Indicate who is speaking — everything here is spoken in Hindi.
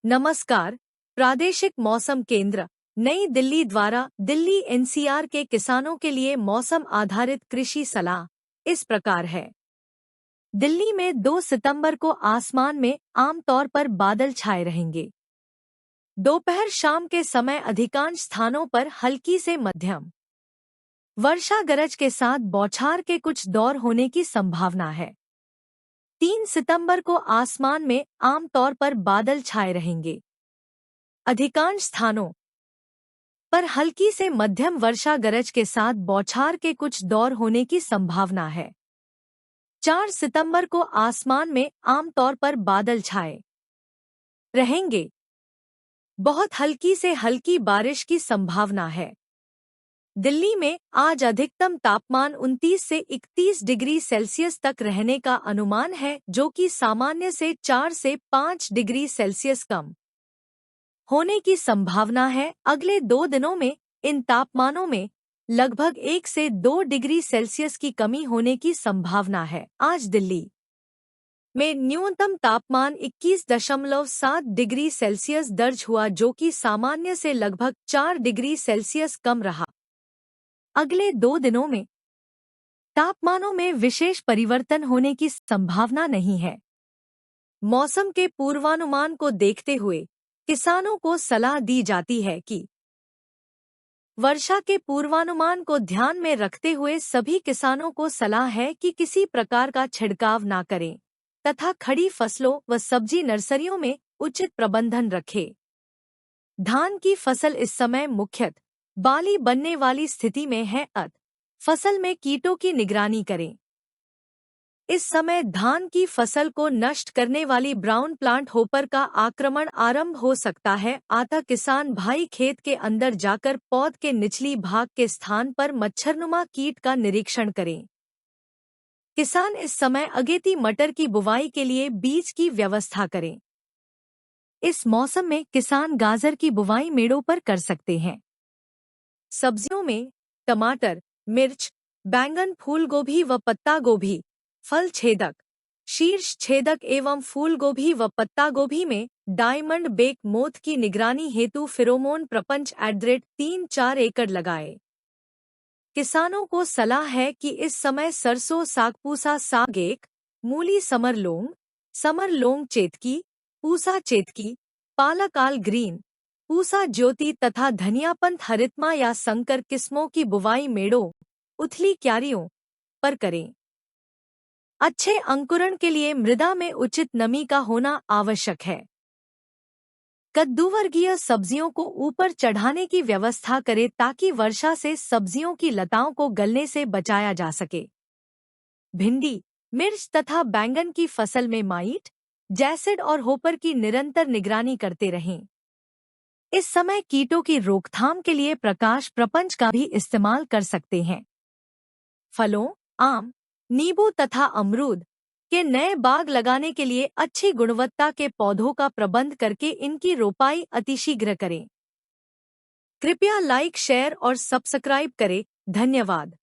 Speaker 1: नमस्कार। प्रादेशिक मौसम केंद्र नई दिल्ली द्वारा दिल्ली एनसीआर के किसानों के लिए मौसम आधारित कृषि सलाह इस प्रकार है। दिल्ली में 2 सितंबर को आसमान में आमतौर पर बादल छाए रहेंगे। दोपहर शाम के समय अधिकांश स्थानों पर हल्की से मध्यम वर्षा गरज के साथ बौछार के कुछ दौर होने की संभावना है। 3 सितंबर को आसमान में आमतौर पर बादल छाए रहेंगे। अधिकांश स्थानों पर हल्की से मध्यम वर्षा गरज के साथ बौछार के कुछ दौर होने की संभावना है। 4 सितंबर को आसमान में आमतौर पर बादल छाए रहेंगे। बहुत हल्की से हल्की बारिश की संभावना है। दिल्ली में आज अधिकतम तापमान 29 से 31 डिग्री सेल्सियस तक रहने का अनुमान है, जो कि सामान्य से 4 से 5 डिग्री सेल्सियस कम होने की संभावना है। अगले 2 दिनों में इन तापमानों में लगभग 1 से 2 डिग्री सेल्सियस की कमी होने की संभावना है। आज दिल्ली में न्यूनतम तापमान 21.7 डिग्री सेल्सियस दर्ज हुआ, जो कि सामान्य से लगभग 4 डिग्री सेल्सियस कम रहा। अगले 2 दिनों में तापमानों में विशेष परिवर्तन होने की संभावना नहीं है। मौसम के पूर्वानुमान को देखते हुए किसानों को सलाह दी जाती है कि वर्षा के पूर्वानुमान को ध्यान में रखते हुए सभी किसानों को सलाह है कि किसी प्रकार का छिड़काव ना करें तथा खड़ी फसलों व सब्जी नर्सरियों में उचित प्रबंधन रखें। धान की फसल इस समय मुख्यतः बाली बनने वाली स्थिति में है, अतः फसल में कीटों की निगरानी करें। इस समय धान की फसल को नष्ट करने वाली ब्राउन प्लांट होपर का आक्रमण आरंभ हो सकता है, अतः किसान भाई खेत के अंदर जाकर पौध के निचली भाग के स्थान पर मच्छरनुमा कीट का निरीक्षण करें। किसान इस समय अगेती मटर की बुवाई के लिए बीज की व्यवस्था करें। इस मौसम में किसान गाजर की बुवाई मेड़ों पर कर सकते हैं। सब्जियों में टमाटर, मिर्च, बैंगन, फूल गोभी व पत्ता गोभी, फल छेदक, शीर्ष छेदक एवं फूल गोभी व पत्ता गोभी में डायमंड बेक मोथ की निगरानी हेतु फेरोमोन प्रपंच @3-4 एकड़ लगाए। किसानों को सलाह है कि इस समय सरसों, सागपूसा साग 1, मूली समर लौंग चेतकी, पूसा चेतकी, पालक आल ग्रीन, पूसा ज्योति तथा धनियापंथ हरितमा या संकर किस्मों की बुवाई मेड़ों, उथली क्यारियों पर करें। अच्छे अंकुरण के लिए मृदा में उचित नमी का होना आवश्यक है। कद्दूवर्गीय सब्जियों को ऊपर चढ़ाने की व्यवस्था करें ताकि वर्षा से सब्जियों की लताओं को गलने से बचाया जा सके। भिंडी, मिर्च तथा बैंगन की फसल में माइट, जैसिड और होपर की निरंतर निगरानी करते रहें। इस समय कीटों की रोकथाम के लिए प्रकाश प्रपंच का भी इस्तेमाल कर सकते हैं। फलों, आम, नींबू तथा अमरूद के नए बाग लगाने के लिए अच्छी गुणवत्ता के पौधों का प्रबंध करके इनकी रोपाई अतिशीघ्र करें। कृपया लाइक, शेयर और सब्सक्राइब करें। धन्यवाद।